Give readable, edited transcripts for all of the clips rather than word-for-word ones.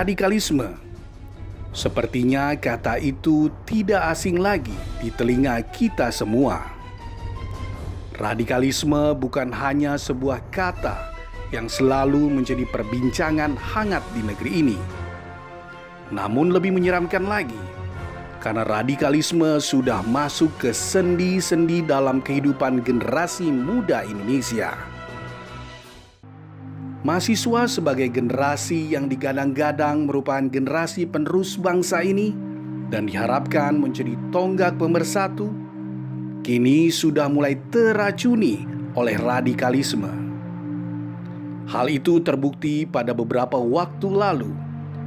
radikalisme. Sepertinya kata itu tidak asing lagi di telinga kita semua. Radikalisme bukan hanya sebuah kata yang selalu menjadi perbincangan hangat di negeri ini. Namun lebih menyeramkan lagi, karena radikalisme sudah masuk ke sendi-sendi dalam kehidupan generasi muda Indonesia. Mahasiswa sebagai generasi yang digadang-gadang merupakan generasi penerus bangsa ini dan diharapkan menjadi tonggak pemersatu, kini sudah mulai teracuni oleh radikalisme. Hal itu terbukti pada beberapa waktu lalu.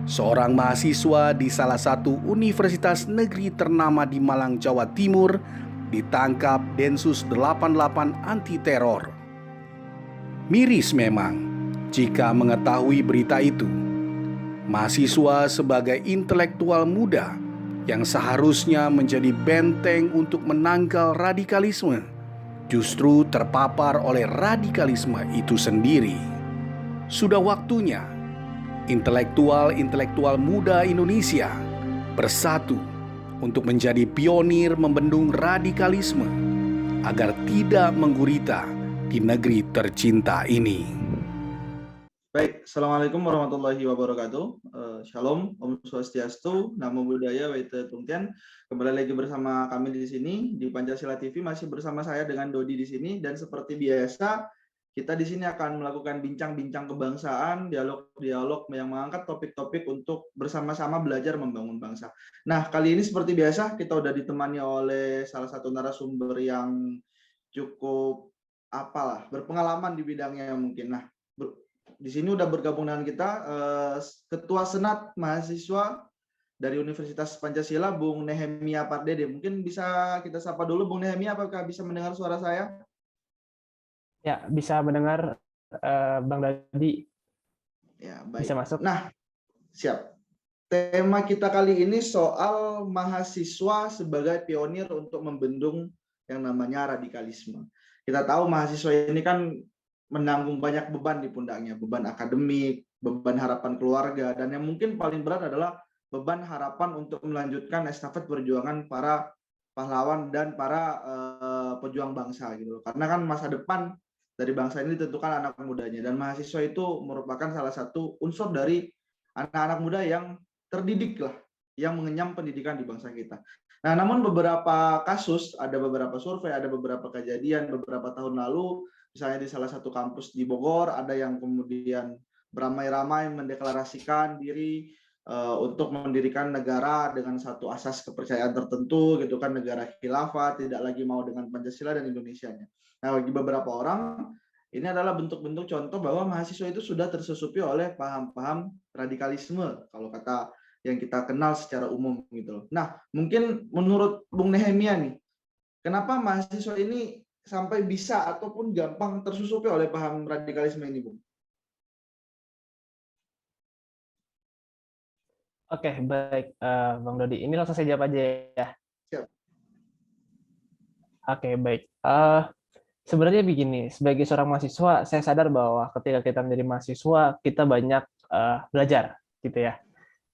Seorang mahasiswa di salah satu universitas negeri ternama di Malang, Jawa Timur ditangkap Densus 88 anti teror. Miris memang jika mengetahui berita itu. Mahasiswa sebagai intelektual muda yang seharusnya menjadi benteng untuk menangkal radikalisme, justru terpapar oleh radikalisme itu sendiri. Sudah waktunya intelektual muda Indonesia bersatu untuk menjadi pionir membendung radikalisme agar tidak menggurita di negeri tercinta ini. Baik, Assalamualaikum warahmatullahi wabarakatuh. Shalom, Om Swastiastu, Namo Buddhaya, Waite Tungtian. Kembali lagi bersama kami di sini di Pancasila TV, masih bersama saya dengan Dodi di sini, dan seperti biasa kita di sini akan melakukan bincang-bincang kebangsaan, dialog-dialog yang mengangkat topik-topik untuk bersama-sama belajar membangun bangsa. Nah, kali ini seperti biasa kita udah ditemani oleh salah satu narasumber yang cukup berpengalaman di bidangnya mungkin. Nah, di sini udah bergabung dengan kita Ketua Senat Mahasiswa dari Universitas Pancasila, Bung Nehemia Pardede. Mungkin bisa kita sapa dulu, Bung Nehemia, apakah bisa mendengar suara saya? Ya, bisa mendengar, Bang Dadi. Ya, baik. Bisa masuk. Nah, siap. Tema kita kali ini soal mahasiswa sebagai pionir untuk membendung yang namanya radikalisme. Kita tahu mahasiswa ini kan menanggung banyak beban di pundaknya, beban akademik, beban harapan keluarga, dan yang mungkin paling berat adalah beban harapan untuk melanjutkan estafet perjuangan para pahlawan dan para pejuang bangsa gitu. Karena kan masa depan dari bangsa ini ditentukan anak mudanya, dan mahasiswa itu merupakan salah satu unsur dari anak-anak muda yang terdidik lah, yang mengenyam pendidikan di bangsa kita. Nah, namun beberapa kasus, ada beberapa survei, ada beberapa kejadian beberapa tahun lalu, misalnya di salah satu kampus di Bogor, ada yang kemudian beramai-ramai mendeklarasikan diri untuk mendirikan negara dengan satu asas kepercayaan tertentu, gitu kan, negara khilafah, tidak lagi mau dengan Pancasila dan Indonesianya. Nah, bagi beberapa orang, ini adalah bentuk-bentuk contoh bahwa mahasiswa itu sudah tersusupi oleh paham-paham radikalisme, kalau kata yang kita kenal secara umum gitu. Nah, mungkin menurut Bung Nehemia nih, kenapa mahasiswa ini sampai bisa ataupun gampang tersusupi oleh paham radikalisme ini, Bung? Oke, baik, Bang Dodi. Ini langsung saya jawab aja ya. Siap. Oke, baik. Sebenarnya begini, sebagai seorang mahasiswa, saya sadar bahwa ketika kita menjadi mahasiswa, kita banyak belajar, gitu ya.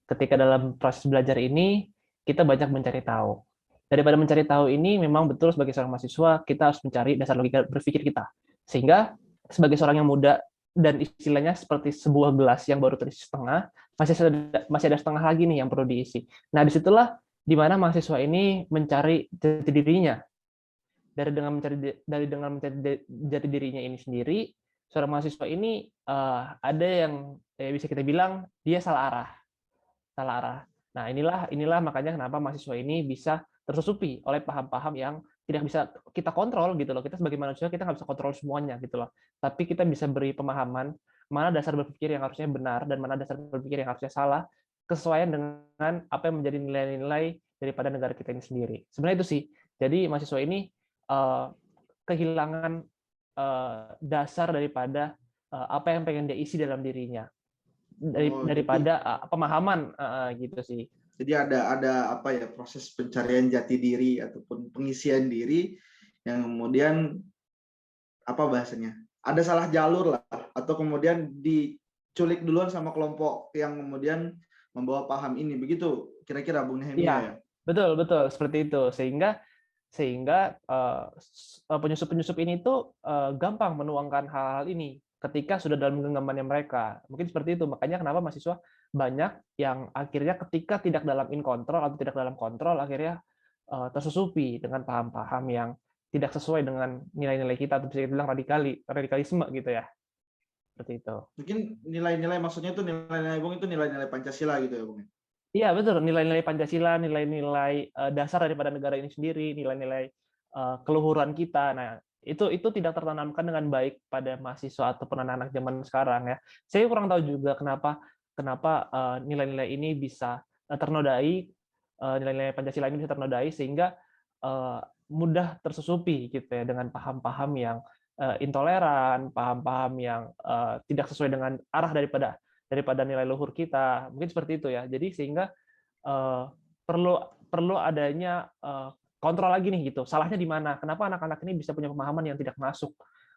Ketika dalam proses belajar ini, kita banyak mencari tahu. Daripada mencari tahu ini, memang betul sebagai seorang mahasiswa, kita harus mencari dasar logika berpikir kita. Sehingga, sebagai seorang yang muda, dan istilahnya seperti sebuah gelas yang baru terisi setengah, masih ada setengah lagi nih yang perlu diisi. Nah, disitulah di mana mahasiswa ini mencari jati dirinya. Dari dengan mencari jati dirinya ini sendiri, seorang mahasiswa ini ada yang bisa kita bilang dia salah arah. Nah, inilah makanya kenapa mahasiswa ini bisa tersusupi oleh paham-paham yang tidak bisa kita kontrol gitu loh. Kita sebagai manusia kita nggak bisa kontrol semuanya gitu loh. Tapi kita bisa beri pemahaman mana dasar berpikir yang harusnya benar dan mana dasar berpikir yang harusnya salah, kesesuaian dengan apa yang menjadi nilai-nilai daripada negara kita ini sendiri. Sebenarnya itu sih. Jadi mahasiswa ini kehilangan dasar daripada apa yang pengen dia isi dalam dirinya daripada pemahaman gitu sih. Jadi ada proses pencarian jati diri ataupun pengisian diri yang kemudian bahasanya ada salah jalur lah, atau kemudian diculik duluan sama kelompok yang kemudian membawa paham ini. Begitu kira-kira Bung Nehemia Iya, ya? betul betul seperti itu. Sehingga penyusup-penyusup ini tuh gampang menuangkan hal-hal ini ketika sudah dalam genggamannya mereka. Mungkin seperti itu. Makanya kenapa mahasiswa banyak yang akhirnya ketika tidak dalam in control atau tidak dalam kontrol akhirnya tersusupi dengan paham-paham yang tidak sesuai dengan nilai-nilai kita, atau bisa kita bilang radikalisme gitu ya. Seperti itu. Mungkin nilai-nilai maksudnya itu nilai-nilai Bung itu nilai-nilai Pancasila gitu ya Bung. Iya betul, nilai-nilai Pancasila, nilai-nilai dasar daripada negara ini sendiri, nilai-nilai keluhuran kita. Nah, itu tidak tertanamkan dengan baik pada mahasiswa ataupun anak-anak zaman sekarang ya. Saya kurang tahu juga kenapa nilai-nilai ini bisa ternodai, nilai-nilai Pancasila ini bisa ternodai sehingga mudah tersusupi gitu ya dengan paham-paham yang intoleran, paham-paham yang tidak sesuai dengan arah daripada nilai luhur kita, mungkin seperti itu ya. Jadi sehingga perlu adanya kontrol lagi nih gitu. Salahnya di mana? Kenapa anak-anak ini bisa punya pemahaman yang tidak masuk?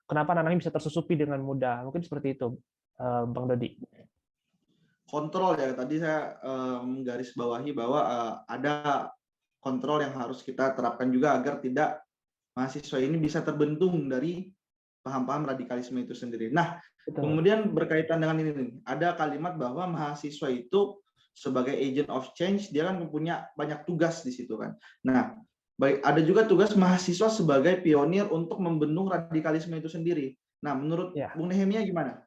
Kenapa anak-anak ini bisa tersusupi dengan mudah? Mungkin seperti itu, Bang Dodi. Kontrol ya. Tadi saya menggarisbawahi bahwa ada kontrol yang harus kita terapkan juga agar tidak mahasiswa ini bisa terbentung dari paham-paham radikalisme itu sendiri. Nah, Betul. kemudian berkaitan dengan ini nih, ada kalimat bahwa mahasiswa itu sebagai agent of change, dia kan punya banyak tugas di situ kan. Nah, ada juga tugas mahasiswa sebagai pionir untuk membendung radikalisme itu sendiri. Nah, menurut Bung Nehemia gimana?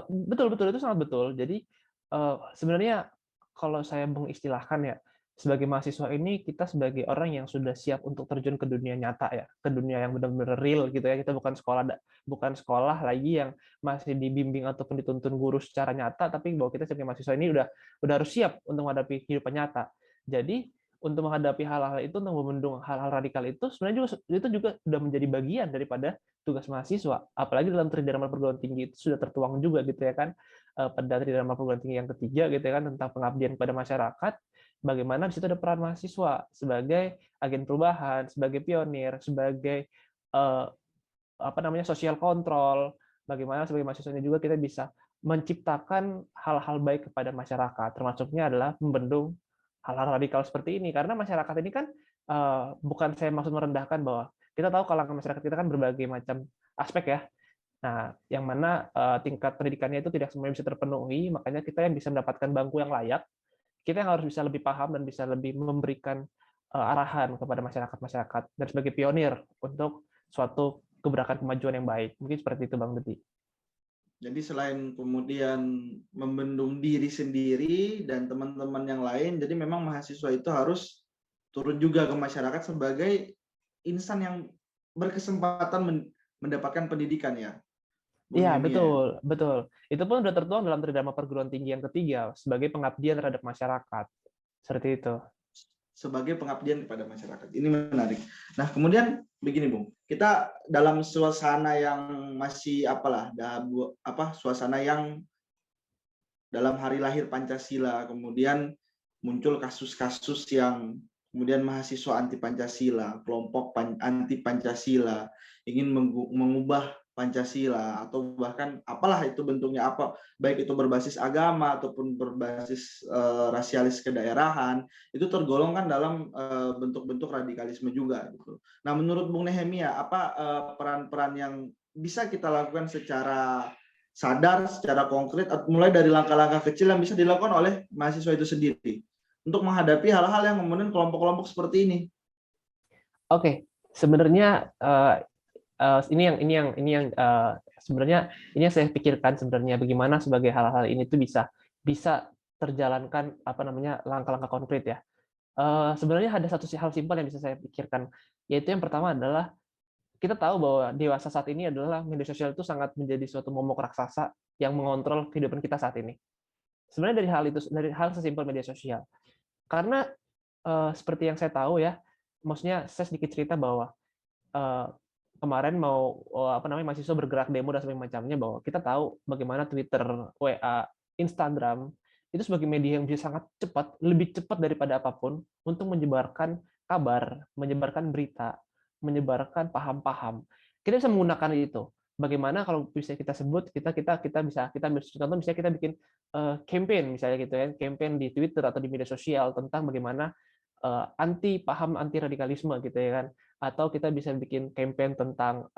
Betul itu sangat betul. Jadi sebenarnya kalau saya mengistilahkan ya, sebagai mahasiswa ini kita sebagai orang yang sudah siap untuk terjun ke dunia nyata ya, ke dunia yang benar-benar real gitu ya. Kita bukan sekolah lagi yang masih dibimbing ataupun dituntun guru secara nyata, tapi bahwa kita sebagai mahasiswa ini udah harus siap untuk menghadapi kehidupan nyata. Jadi untuk menghadapi hal-hal itu, untuk membendung hal-hal radikal itu sebenarnya itu juga sudah menjadi bagian daripada tugas mahasiswa. Apalagi dalam Tridharma perguruan tinggi itu sudah tertuang juga gitu ya kan, pada Tridharma perguruan tinggi yang ketiga gitu ya kan, tentang pengabdian kepada masyarakat. Bagaimana di situ ada peran mahasiswa sebagai agen perubahan, sebagai pionir, sebagai social control. Bagaimana sebagai mahasiswa ini juga kita bisa menciptakan hal-hal baik kepada masyarakat, termasuknya adalah membendung hal-hal radikal seperti ini. Karena masyarakat ini kan bukan saya maksud merendahkan, bahwa kita tahu kalangan masyarakat kita kan berbagai macam aspek ya. Nah, yang mana tingkat pendidikannya itu tidak semuanya bisa terpenuhi, makanya kita yang bisa mendapatkan bangku yang layak, kita yang harus bisa lebih paham dan bisa lebih memberikan arahan kepada masyarakat dan sebagai pionir untuk suatu gebrakan kemajuan yang baik. Mungkin seperti itu Bang Dodi. Jadi selain kemudian membendung diri sendiri dan teman-teman yang lain, jadi memang mahasiswa itu harus turun juga ke masyarakat sebagai insan yang berkesempatan mendapatkan pendidikan ya. Iya, betul. Itu pun sudah tertuang dalam Tridharma perguruan tinggi yang ketiga, sebagai pengabdian terhadap masyarakat. Seperti itu. Sebagai pengabdian kepada masyarakat. Ini menarik. Nah, kemudian begini, Bung. Kita dalam suasana yang masih suasana yang dalam hari lahir Pancasila, kemudian muncul kasus-kasus yang kemudian mahasiswa anti Pancasila, kelompok anti Pancasila ingin mengubah Pancasila, atau bahkan apalah itu bentuknya apa, baik itu berbasis agama ataupun berbasis rasialis kedaerahan, itu tergolongkan dalam bentuk-bentuk radikalisme juga gitu. Nah, menurut Bung Nehemia, apa peran-peran yang bisa kita lakukan secara sadar, secara konkret, mulai dari langkah-langkah kecil yang bisa dilakukan oleh mahasiswa itu sendiri untuk menghadapi hal-hal yang kemudian kelompok-kelompok seperti ini? Oke, sebenarnya ini yang sebenarnya ini yang saya pikirkan sebenarnya, bagaimana sebagai hal-hal ini tuh bisa terjalankan langkah-langkah konkret ya. Sebenarnya ada satu hal simpel yang bisa saya pikirkan, yaitu yang pertama adalah kita tahu bahwa dewasa saat ini adalah media sosial itu sangat menjadi suatu momok raksasa yang mengontrol kehidupan kita saat ini. Sebenarnya dari hal sesimpel media sosial. Karena seperti yang saya tahu ya, maksudnya saya sedikit cerita bahwa kemarin mahasiswa bergerak demo dan sebagainya macamnya, bahwa kita tahu bagaimana Twitter, WA, Instagram itu sebagai media yang bisa sangat cepat, lebih cepat daripada apapun untuk menyebarkan kabar, menyebarkan berita, menyebarkan paham-paham. Kita bisa menggunakan itu. bagaimana kalau bisa kita sebut kita contoh misalnya kita bikin campaign misalnya gitu ya, campaign di Twitter atau di media sosial tentang bagaimana anti radikalisme gitu ya kan, atau kita bisa bikin campaign tentang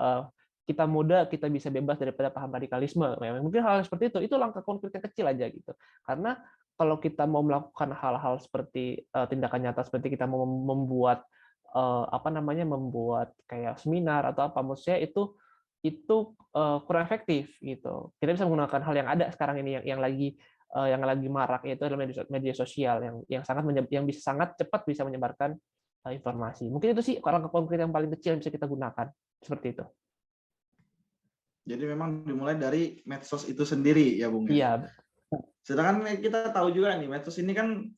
kita muda, kita bisa bebas daripada paham radikalisme. Mungkin hal seperti itu langkah konkret yang kecil aja gitu. Karena kalau kita mau melakukan hal-hal seperti tindakan nyata seperti kita mau membuat membuat kayak seminar atau apa, maksudnya itu kurang efektif gitu. Kita bisa menggunakan hal yang ada sekarang ini yang lagi marak, yaitu adalah media sosial yang bisa sangat cepat bisa menyebarkan informasi. Mungkin itu sih langkah konkret yang paling kecil yang bisa kita gunakan seperti itu. Jadi memang dimulai dari medsos itu sendiri ya Bung ya. Iya. Sedangkan kita tahu juga nih medsos ini kan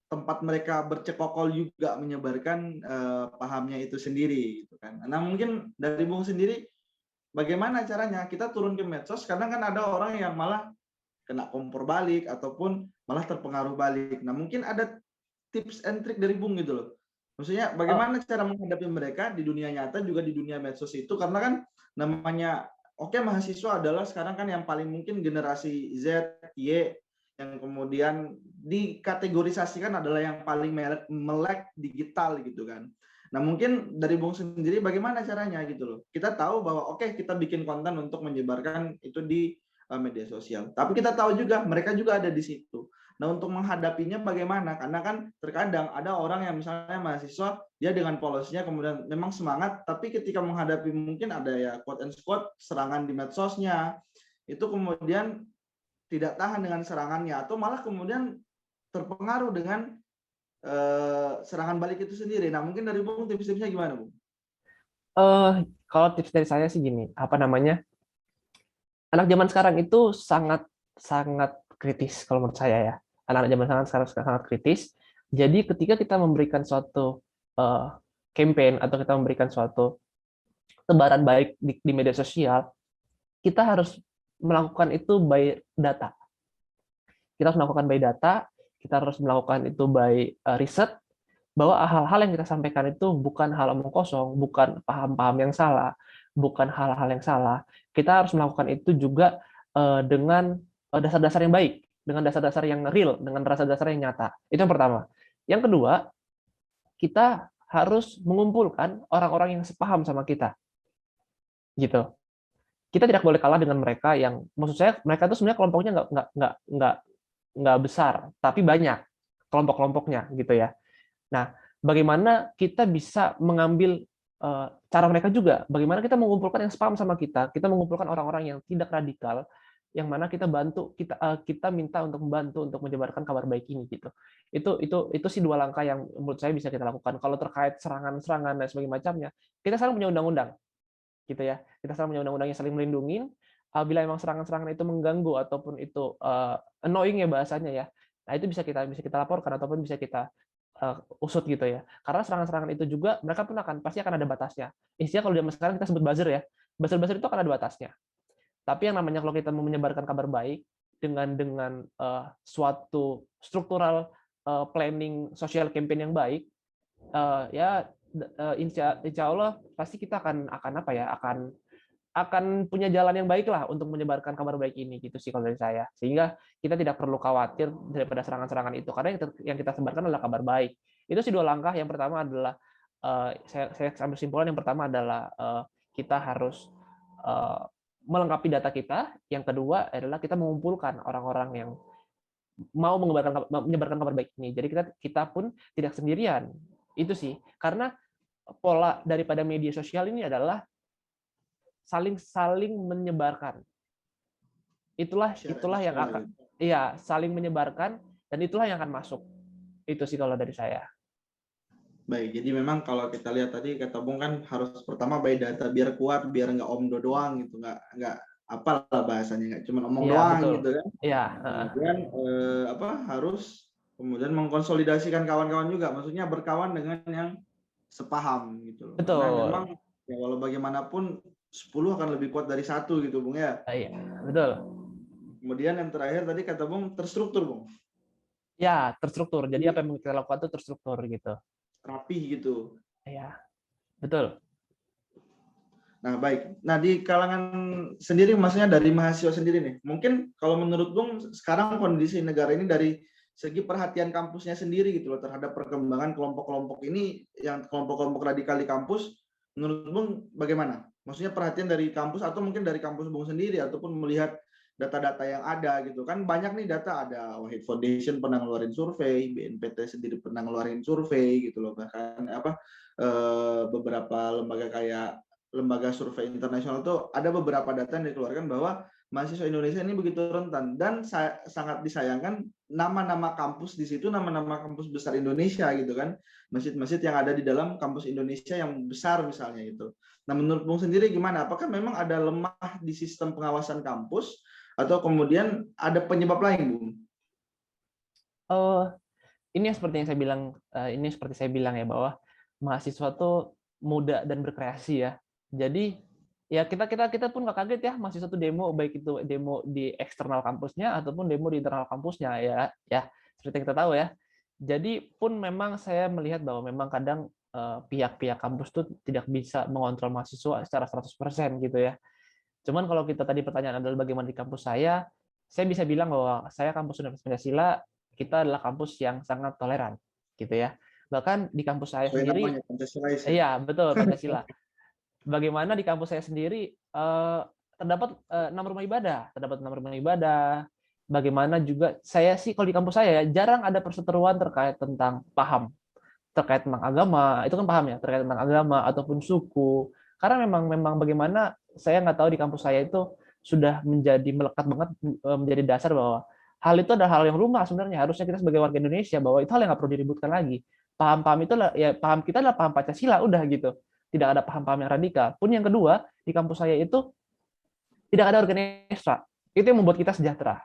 tempat mereka bercekokol juga menyebarkan pahamnya itu sendiri gitu kan. Nah, mungkin dari Bung sendiri bagaimana caranya kita turun ke medsos, karena kan ada orang yang malah kena kompor balik ataupun malah terpengaruh balik. Nah, mungkin ada tips and trick dari Bung gitu loh. Maksudnya bagaimana cara menghadapi mereka di dunia nyata juga di dunia medsos itu, karena kan namanya mahasiswa adalah sekarang kan yang paling mungkin generasi Z, Y yang kemudian dikategorisasikan adalah yang paling melek digital gitu kan. Nah, mungkin dari Bung sendiri bagaimana caranya gitu loh. Kita tahu bahwa kita bikin konten untuk menyebarkan itu di media sosial. Tapi kita tahu juga mereka juga ada di situ. Nah, untuk menghadapinya bagaimana? Karena kan terkadang ada orang yang misalnya mahasiswa, dia dengan polosnya kemudian memang semangat, tapi ketika menghadapi mungkin ada ya quote and quote serangan di medsosnya, itu kemudian tidak tahan dengan serangannya atau malah kemudian terpengaruh dengan serangan balik itu sendiri. Nah, mungkin dari Bung tips-tipsnya gimana, Bung? Kalau tips dari saya sih gini, anak zaman sekarang itu sangat kritis kalau menurut saya ya. Anak zaman sekarang sangat kritis. Jadi ketika kita memberikan suatu campaign atau kita memberikan suatu tebaran baik di media sosial, kita harus melakukan itu by data. Kita harus melakukan by data, kita harus melakukan itu by riset, bahwa hal-hal yang kita sampaikan itu bukan hal omong kosong, bukan paham-paham yang salah, bukan hal-hal yang salah. Kita harus melakukan itu juga dengan dasar-dasar yang baik, dengan dasar-dasar yang real, dengan dasar-dasar yang nyata. Itu yang pertama. Yang kedua, kita harus mengumpulkan orang-orang yang sepaham sama kita. Gitu. Kita tidak boleh kalah dengan mereka yang, maksud saya, mereka itu sebenarnya kelompoknya nggak besar, tapi banyak kelompok-kelompoknya gitu ya. Nah, bagaimana kita bisa mengambil cara mereka juga, bagaimana kita mengumpulkan yang sepaham sama kita mengumpulkan orang-orang yang tidak radikal, yang mana kita minta untuk membantu untuk menyebarkan kabar baik ini gitu. Itu sih dua langkah yang menurut saya bisa kita lakukan. Kalau terkait serangan-serangan dan sebagainya macamnya, kita sekarang punya undang-undang gitu ya. Kita sekarang punya undang-undang yang saling melindungi. Bila memang serangan-serangan itu mengganggu ataupun itu annoying ya bahasanya ya, nah itu bisa kita laporkan ataupun bisa kita usut gitu ya. Karena serangan-serangan itu juga mereka pun pasti akan ada batasnya. Istilah kalau zaman sekarang kita sebut buzzer ya. Buzzer itu akan ada batasnya. Tapi yang namanya kalau kita mau menyebarkan kabar baik dengan suatu struktural planning social campaign yang baik, ya insya Allah pasti kita akan punya jalan yang baik lah untuk menyebarkan kabar baik ini gitu sih kalau dari saya. Sehingga kita tidak perlu khawatir daripada serangan-serangan itu, karena yang kita sebarkan adalah kabar baik. Itu sih dua langkah. Yang pertama adalah saya ambil simpulan, yang pertama adalah kita harus melengkapi data kita. Yang kedua adalah kita mengumpulkan orang-orang yang mau menyebarkan kabar baik ini. Jadi kita pun tidak sendirian. Itu sih. Karena pola daripada media sosial ini adalah saling menyebarkan. Itulah yang akan saling menyebarkan, dan itulah yang akan masuk. Itu sih kalau dari saya. Baik, jadi memang kalau kita lihat tadi kata Bung kan harus pertama by data biar kuat, biar nggak omdo doang gitu, nggak apalah bahasanya, nggak cuma omong doang betul. Gitu kan. Iya. Kemudian harus kemudian mengkonsolidasikan kawan-kawan juga, maksudnya berkawan dengan yang sepaham gitu. Betul. Karena memang ya walau bagaimanapun 10 akan lebih kuat dari 1 gitu Bung ya. Iya, betul. Kemudian yang terakhir tadi kata Bung terstruktur Bung. Ya, terstruktur. Jadi apa yang kita lakukan itu terstruktur gitu. Rapih gitu. Iya, betul. Nah, baik. Nah, di kalangan sendiri, maksudnya dari mahasiswa sendiri nih, mungkin kalau menurut Bung, sekarang kondisi negara ini dari segi perhatian kampusnya sendiri gitu loh, terhadap perkembangan kelompok-kelompok ini, yang kelompok-kelompok radikal di kampus, menurut Bung bagaimana? Maksudnya perhatian dari kampus, atau mungkin dari kampus Bung sendiri, ataupun melihat data-data yang ada gitu. Kan banyak nih data, ada Wahid Foundation pernah ngeluarin survei, BNPT sendiri pernah ngeluarin survei gitu loh, bahkan beberapa lembaga kayak lembaga survei internasional itu ada beberapa data yang dikeluarkan bahwa mahasiswa Indonesia ini begitu rentan, dan sangat disayangkan nama-nama kampus di situ, nama-nama kampus besar Indonesia gitu kan, masjid-masjid yang ada di dalam kampus Indonesia yang besar misalnya itu. Nah, menurut Bung sendiri gimana? Apakah memang ada lemah di sistem pengawasan kampus, atau kemudian ada penyebab lain, Bung? Ini seperti yang saya bilang, ya, bahwa mahasiswa tuh muda dan berkreasi ya. Jadi ya kita pun nggak kaget ya, mahasiswa tuh demo, baik itu demo di eksternal kampusnya ataupun demo di internal kampusnya, ya seperti yang kita tahu ya. Jadi pun memang saya melihat bahwa memang kadang pihak-pihak kampus tuh tidak bisa mengontrol mahasiswa secara 100% gitu ya. Cuman kalau kita tadi pertanyaan adalah bagaimana di kampus saya bisa bilang bahwa saya kampus Universitas Pancasila, kita adalah kampus yang sangat toleran gitu ya. Bahkan di kampus saya Sesuai sendiri, namanya, Pancasilais ya? iya betul, Pancasila. Bagaimana di kampus saya sendiri terdapat 6 rumah ibadah. Bagaimana juga saya sih kalau di kampus saya ya, jarang ada perseteruan terkait tentang terkait tentang agama, itu kan paham ya, terkait tentang agama ataupun suku. Karena memang bagaimana saya nggak tahu, di kampus saya itu sudah menjadi melekat banget, menjadi dasar bahwa hal itu adalah hal yang lumrah sebenarnya. Harusnya kita sebagai warga Indonesia bahwa itu hal yang nggak perlu diributkan lagi. Paham-paham itu ya, paham kita adalah paham Pancasila, udah gitu. Tidak ada paham-paham yang radikal. Pun yang kedua, di kampus saya itu tidak ada organ ekstra. Itu yang membuat kita sejahtera.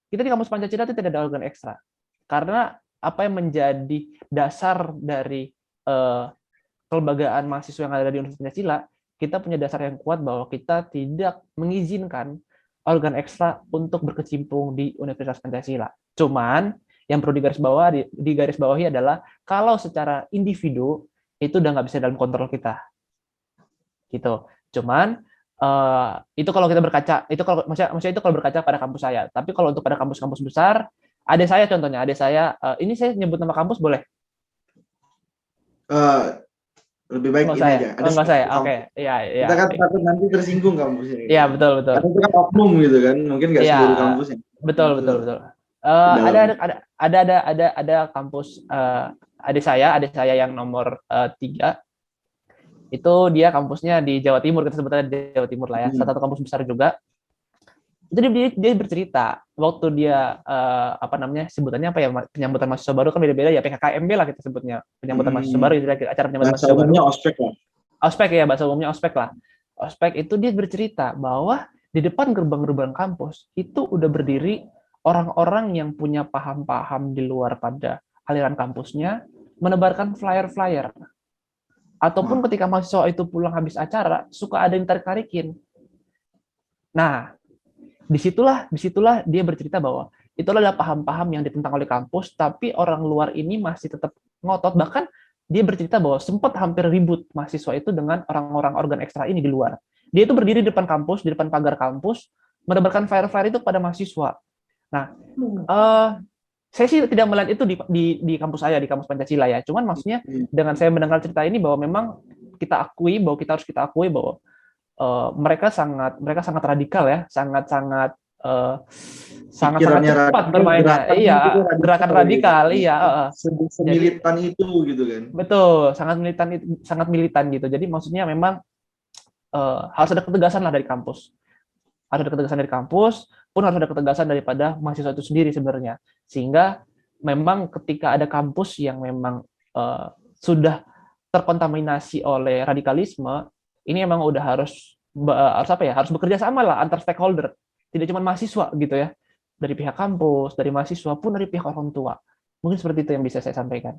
Kita di kampus Pancasila itu tidak ada organ ekstra. Karena apa yang menjadi dasar dari kelembagaan mahasiswa yang ada di Universitas Pancasila, kita punya dasar yang kuat bahwa kita tidak mengizinkan organ ekstra untuk berkecimpung di Universitas Pancasila. Cuman yang perlu digarisbawahi adalah kalau secara individu itu udah nggak bisa dalam kontrol kita, gitu. Cuman itu kalau kita berkaca, maksudnya itu kalau berkaca pada kampus saya. Tapi kalau untuk pada kampus-kampus besar, ada saya contohnya, ini saya nyebut nama kampus boleh? Lebih baik Nggak ini saya. aja. Nggak saya. Oke, iya. Kita kan takut nanti tersinggung kampusnya. Iya, betul. Karena itu kan oknum gitu kan, mungkin nggak Iya, seluruh kampusnya. betul. Ada kampus adik saya yang nomor 3. Itu dia kampusnya di Jawa Timur, kita sebutnya di Jawa Timur lah ya. Salah satu kampus besar juga. Itu dia bercerita waktu dia sebutannya apa ya, penyambutan mahasiswa baru kan beda-beda ya, PKKMB lah kita sebutnya, penyambutan mahasiswa baru, acara penyambutan mahasiswa baru. Ospek lah. Ospek ya, bahasa umumnya ospek lah. Ospek itu dia bercerita bahwa di depan gerbang-gerbang kampus itu udah berdiri orang-orang yang punya paham-paham di luar pada aliran kampusnya, menebarkan flyer-flyer. Ataupun ketika mahasiswa itu pulang habis acara, suka ada yang tarik-tarikin. Nah, disitulah dia bercerita bahwa itu adalah paham-paham yang ditentang oleh kampus, tapi orang luar ini masih tetap ngotot. Bahkan dia bercerita bahwa sempat hampir ribut mahasiswa itu dengan orang-orang organ ekstra ini di luar. Dia itu berdiri di depan kampus, di depan pagar kampus, menebarkan flyer-flyer itu pada mahasiswa. Nah, saya sih tidak melihat itu di kampus saya, di kampus Pancasila ya. Cuman maksudnya dengan saya mendengar cerita ini bahwa memang kita harus kita akui bahwa mereka sangat radikal ya, sangat cepat bermainnya. Iya, gerakan radikal, iya. Semilitan itu gitu kan. Betul, sangat militan gitu. Jadi maksudnya memang harus ada ketegasan lah dari kampus. Harus ada ketegasan dari kampus, pun harus ada ketegasan daripada mahasiswa itu sendiri sebenarnya. Sehingga memang ketika ada kampus yang memang sudah terkontaminasi oleh radikalisme, ini emang udah harus bekerja sama lah antar stakeholder, tidak cuma mahasiswa gitu ya, dari pihak kampus, dari mahasiswa pun dari pihak orang tua. Mungkin seperti itu yang bisa saya sampaikan.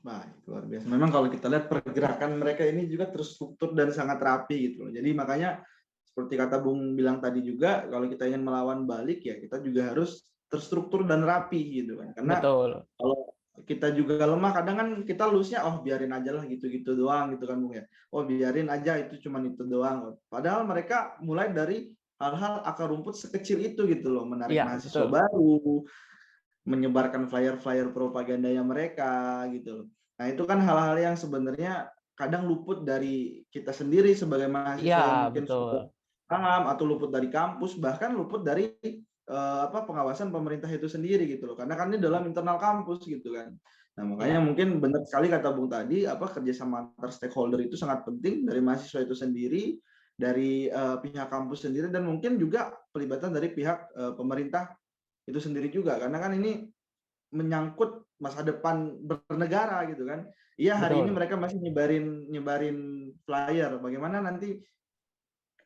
Baik, luar biasa. Memang kalau kita lihat pergerakan mereka ini juga terstruktur dan sangat rapi gitu loh. Jadi makanya seperti kata Bung bilang tadi juga, kalau kita ingin melawan balik ya kita juga harus terstruktur dan rapi gitu kan. Karena betul. kita juga lemah, kadang kan kita loose-nya, oh biarin aja lah gitu-gitu doang gitu kan Bung ya. Oh biarin aja itu cuman itu doang. Padahal mereka mulai dari hal-hal akar rumput sekecil itu gitu loh, menarik Iya, mahasiswa betul. baru, menyebarkan flyer-flyer propagandanya mereka gitu loh. Nah, itu kan hal-hal yang sebenarnya kadang luput dari kita sendiri sebagai Iya, mahasiswa yang mungkin sudah betul. paham, atau luput dari kampus, bahkan luput dari pengawasan pemerintah itu sendiri gitu loh. Karena kan ini dalam internal kampus gitu kan. Nah, makanya Iya, mungkin benar sekali kata Bung tadi, kerjasama antar stakeholder itu sangat penting, dari mahasiswa itu sendiri, dari pihak kampus sendiri, dan mungkin juga pelibatan dari pihak pemerintah itu sendiri juga, karena kan ini menyangkut masa depan bernegara gitu kan. Iya, hari ini betul. mereka masih nyebarin nyebarin flyer, bagaimana nanti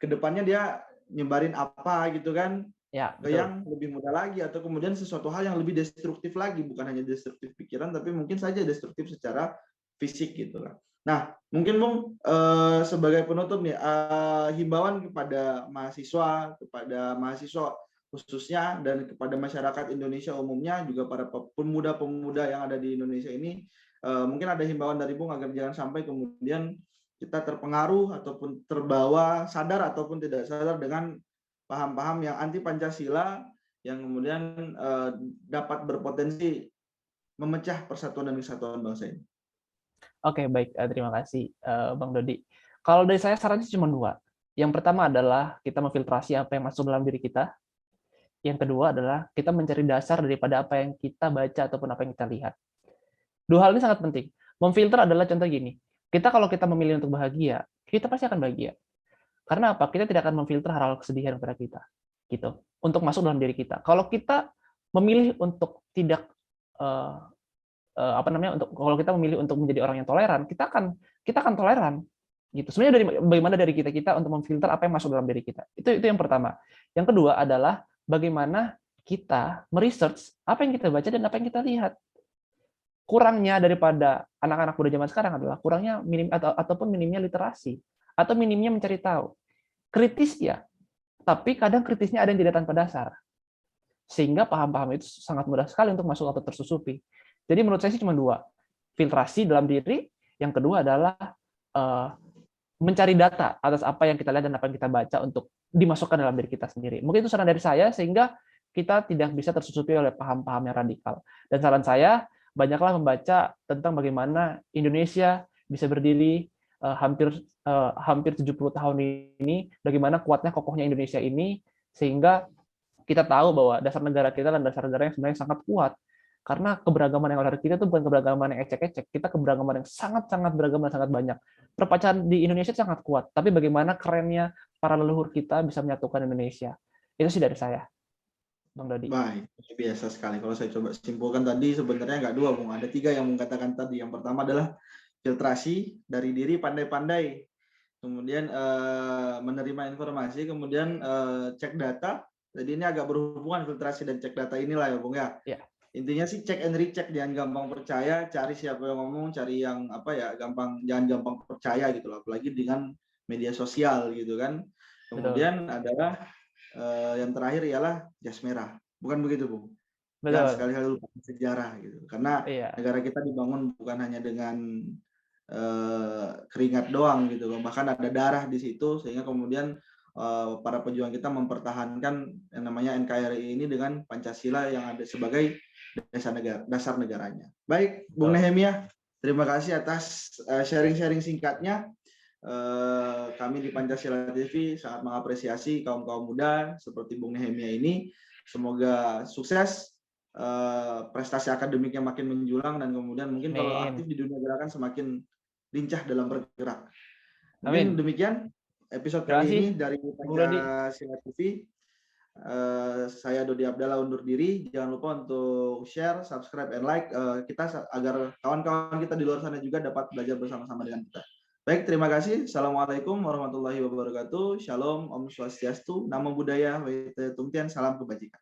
ke depannya dia nyebarin apa gitu kan, Ya, ke betul. yang lebih mudah lagi, atau kemudian sesuatu hal yang lebih destruktif lagi, bukan hanya destruktif pikiran tapi mungkin saja destruktif secara fisik gitu lah. Nah, mungkin Bung, sebagai penutup nih, himbauan kepada mahasiswa khususnya, dan kepada masyarakat Indonesia umumnya, juga para pemuda-pemuda yang ada di Indonesia ini, mungkin ada himbauan dari Bung agar jangan sampai kemudian kita terpengaruh ataupun terbawa, sadar ataupun tidak sadar, dengan paham-paham yang anti Pancasila, yang kemudian dapat berpotensi memecah persatuan dan kesatuan bangsa ini. Oke, baik. Terima kasih, Bang Dodi. Kalau dari saya sarannya cuma dua. Yang pertama adalah kita memfiltrasi apa yang masuk dalam diri kita. Yang kedua adalah kita mencari dasar daripada apa yang kita baca ataupun apa yang kita lihat. Dua hal ini sangat penting. Memfilter adalah contoh gini. Kalau kita memilih untuk bahagia, kita pasti akan bahagia. Karena apa? Kita tidak akan memfilter hal-hal kesedihan pada kita. Gitu. Untuk masuk dalam diri kita. Kalau kita memilih untuk tidak kalau kita memilih untuk menjadi orang yang toleran, kita akan toleran gitu. Sebenarnya bagaimana dari kita untuk memfilter apa yang masuk dalam diri kita. Itu yang pertama. Yang kedua adalah bagaimana kita meresearch apa yang kita baca dan apa yang kita lihat. Kurangnya daripada anak-anak muda zaman sekarang adalah kurangnya ataupun minimnya literasi atau minimnya mencari tahu. Kritis ya, tapi kadang kritisnya ada yang tidak tanpa dasar. Sehingga paham-paham itu sangat mudah sekali untuk masuk atau tersusupi. Jadi menurut saya sih cuma dua. Filtrasi dalam diri, yang kedua adalah mencari data atas apa yang kita lihat dan apa yang kita baca untuk dimasukkan dalam diri kita sendiri. Mungkin itu saran dari saya, sehingga kita tidak bisa tersusupi oleh paham-paham yang radikal. Dan saran saya, banyaklah membaca tentang bagaimana Indonesia bisa berdiri hampir 70 tahun ini, bagaimana kuatnya kokohnya Indonesia ini, sehingga kita tahu bahwa dasar negara kita dan dasar negara yang sebenarnya sangat kuat. Karena keberagaman yang ada di kita itu bukan keberagaman yang ecek-ecek, kita keberagaman yang sangat-sangat beragam dan sangat banyak. Perpecahan di Indonesia sangat kuat, tapi bagaimana kerennya para leluhur kita bisa menyatukan Indonesia. Itu sih dari saya, Bang Dodi. Baik, biasa sekali. Kalau saya coba simpulkan tadi, sebenarnya nggak dua, Bung. Ada tiga yang Bung katakan tadi. Yang pertama adalah filtrasi dari diri, pandai-pandai. Kemudian menerima informasi, kemudian cek data. Jadi ini agak berhubungan, filtrasi dan cek data inilah ya, Bung ya. Ya. Intinya sih cek and recheck, jangan gampang percaya, cari siapa yang ngomong, cari yang jangan gampang percaya gitu loh, apalagi dengan media sosial gitu kan. Kemudian adalah yang terakhir ialah jas merah. Bukan begitu, Bung? Jangan sekali-kali lupa sejarah gitu. Karena negara kita dibangun bukan hanya dengan keringat doang gitu loh. Bahkan ada darah di situ, sehingga kemudian para pejuang kita mempertahankan yang namanya NKRI ini dengan Pancasila yang ada sebagai dasar negaranya. Baik, Bung Nehemia, terima kasih atas sharing-sharing singkatnya. Kami di Pancasila TV sangat mengapresiasi kaum-kaum muda seperti Bung Nehemia ini. Semoga sukses, prestasi akademiknya makin menjulang, dan kemudian mungkin kalau aktif di dunia gerakan semakin lincah dalam bergerak. Mungkin demikian episode kali ini dari Pancasila TV. Saya Dodi Abdallah undur diri. Jangan lupa untuk share, subscribe, and like kita, agar kawan-kawan kita di luar sana juga dapat belajar bersama-sama dengan kita. Baik, terima kasih. Assalamualaikum warahmatullahi wabarakatuh. Shalom, Om Swastiastu, Namo Buddhaya, Wete Tumtian, salam kebajikan.